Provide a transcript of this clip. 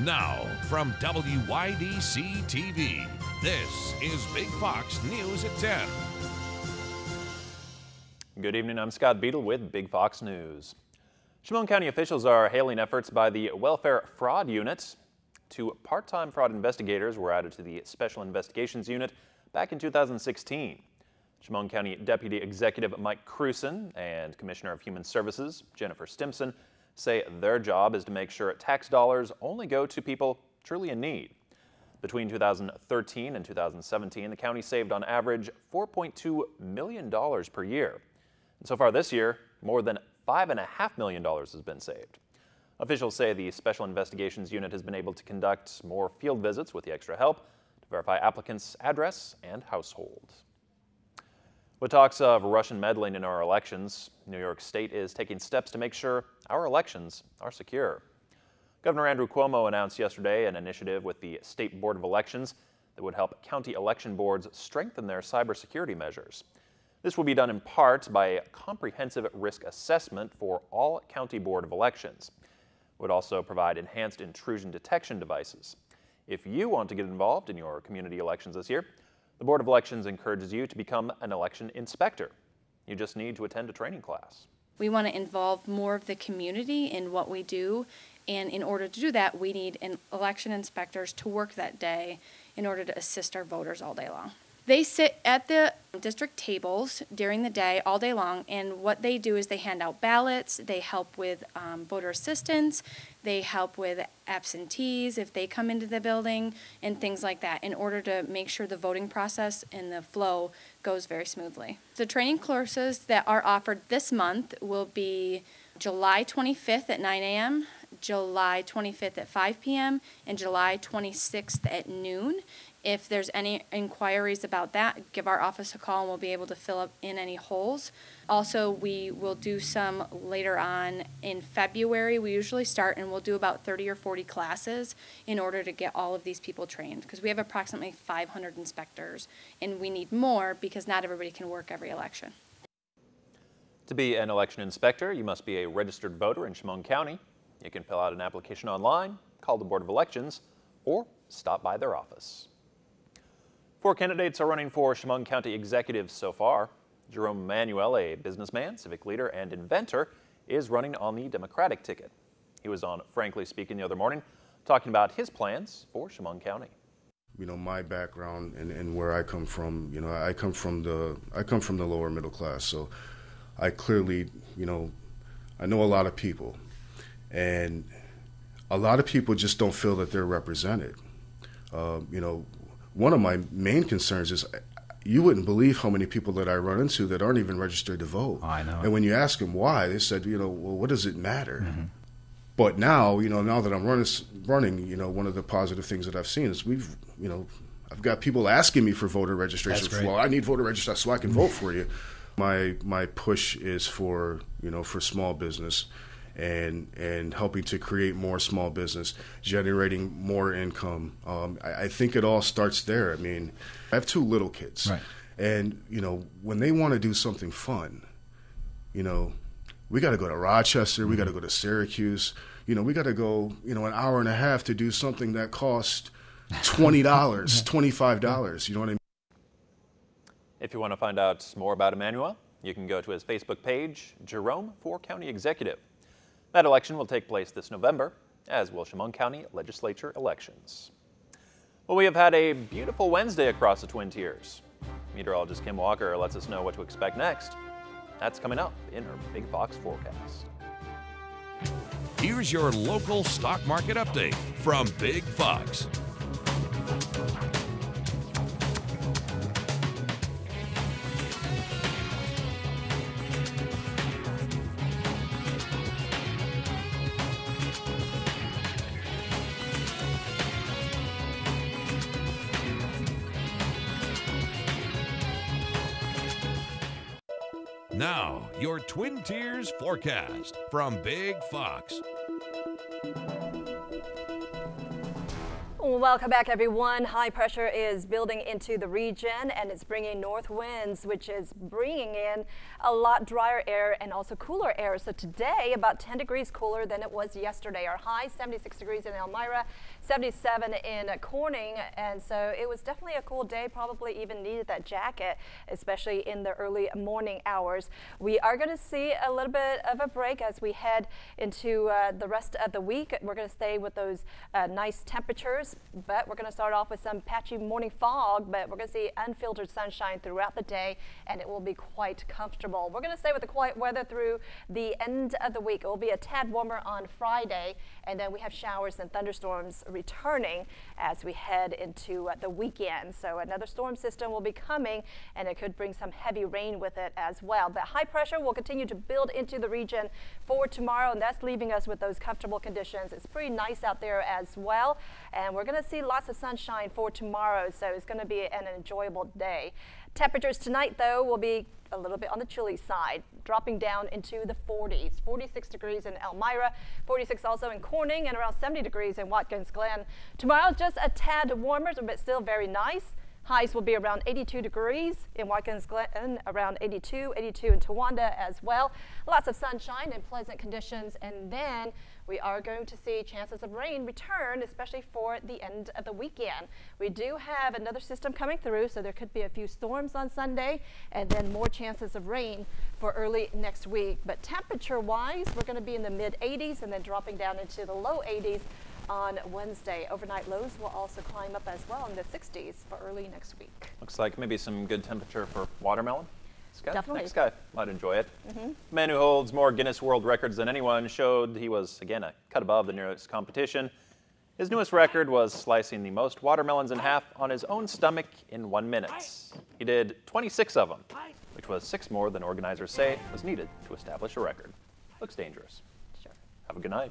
Now, from WYDC TV, this is Big Fox News at 10. Good evening, I'm Scott Beadle with Big Fox News. Chemung County officials are hailing efforts by the Welfare Fraud Unit. 2 part-time fraud investigators were added to the Special Investigations Unit back in 2016. Chemung County Deputy Executive Mike Cruson and Commissioner of Human Services Jennifer Stimson say their job is to make sure tax dollars only go to people truly in need. Between 2013 and 2017, the county saved on average $4.2 million per year. And so far this year, more than $5.5 million has been saved. Officials say the Special Investigations Unit has been able to conduct more field visits with the extra help to verify applicants' address and household. With talks of Russian meddling in our elections, New York State is taking steps to make sure our elections are secure. Governor Andrew Cuomo announced yesterday an initiative with the State Board of Elections that would help county election boards strengthen their cybersecurity measures. This will be done in part by a comprehensive risk assessment for all county board of elections. It would also provide enhanced intrusion detection devices. If you want to get involved in your community elections this year, the Board of Elections encourages you to become an election inspector. You just need to attend a training class. We want to involve more of the community in what we do, and in order to do that, we need election inspectors to work that day in order to assist our voters all day long. They sit at the district tables during the day, all day long, and what they do is they hand out ballots, they help with voter assistance, they help with absentees if they come into the building, and things like that, in order to make sure the voting process and the flow goes very smoothly. The training courses that are offered this month will be July 25th at 9 a.m., July 25th at 5 p.m., and July 26th at noon. If there's any inquiries about that, give our office a call and we'll be able to fill up in any holes. Also, we will do some later on in February. We usually start and we'll do about 30 or 40 classes in order to get all of these people trained, because we have approximately 500 inspectors and we need more because not everybody can work every election. To be an election inspector, you must be a registered voter in Chemung County. You can fill out an application online, call the Board of Elections, or stop by their office. 4 candidates are running for Chemung County executives so far. Jerome Manuel, a businessman, civic leader, and inventor, is running on the Democratic ticket. He was on Frankly Speaking the other morning, talking about his plans for Chemung County. You know, my background and where I come from, you know, I come from the lower middle class, so I clearly, you know, I know a lot of people, and a lot of people just don't feel that they're represented. You know, one of my main concerns is you wouldn't believe how many people that I run into that aren't even registered to vote. I know. And when you ask them why, they said, you know, well, what does it matter? Mm-hmm. But now, you know, now that I'm running, you know, one of the positive things that I've seen is I've got people asking me for voter registration. Well, I need voter registration so I can vote for you. My push is for, you know, for small business and helping to create more small business, generating more income. I think it all starts there. I mean, I have 2 little kids. Right. And, you know, when they want to do something fun, you know, we got to go to Rochester, we got to go to Syracuse, you know, we got to go, you know, an hour and a half to do something that costs $20, $25, you know what I mean? If you want to find out more about Emmanuel, you can go to his Facebook page, Jerome for County Executive. That election will take place this November, as will Chemung County legislature elections. Well, we have had a beautiful Wednesday across the Twin Tiers. Meteorologist Kim Walker lets us know what to expect next. That's coming up in her Big Fox forecast. Here's your local stock market update from Big Fox. Now, your Twin Tiers forecast from Big Fox. Welcome back, everyone. High pressure is building into the region, and it's bringing north winds, which is bringing in a lot drier air and also cooler air. So today, about 10 degrees cooler than it was yesterday. Our high, 76 degrees in Elmira, 77 in Corning, and so it was definitely a cool day. Probably even needed that jacket, especially in the early morning hours. We are going to see a little bit of a break as we head into the rest of the week. We're going to stay with those nice temperatures, but we're going to start off with some patchy morning fog, but we're going to see unfiltered sunshine throughout the day, and it will be quite comfortable. We're going to stay with the quiet weather through the end of the week. It will be a tad warmer on Friday, and then we have showers and thunderstorms returning as we head into the weekend. So another storm system will be coming, and it could bring some heavy rain with it as well. But high pressure will continue to build into the region for tomorrow, and that's leaving us with those comfortable conditions. It's pretty nice out there as well, and we're going to see lots of sunshine for tomorrow, so it's going to be an enjoyable day. Temperatures tonight, though, will be a little bit on the chilly side, dropping down into the 40s. 46 degrees in Elmira, 46 also in Corning, and around 70 degrees in Watkins Glen. Tomorrow, just a tad warmer, but still very nice. Highs will be around 82 degrees in Watkins Glen, around 82 in Towanda as well. Lots of sunshine and pleasant conditions, and then we are going to see chances of rain return, especially for the end of the weekend. We do have another system coming through, so there could be a few storms on Sunday, and then more chances of rain for early next week. But temperature-wise, we're going to be in the mid-80s and then dropping down into the low 80s on Wednesday. Overnight lows will also climb up as well in the 60s for early next week. Looks like maybe some good temperature for watermelon. Definitely. Next guy might enjoy it. Man who holds more Guinness World Records than anyone showed he was, again, a cut above the nearest competition. His newest record was slicing the most watermelons in half on his own stomach in 1 minute. He did 26 of them, which was 6 more than organizers say was needed to establish a record. Looks dangerous. Sure. Have a good night.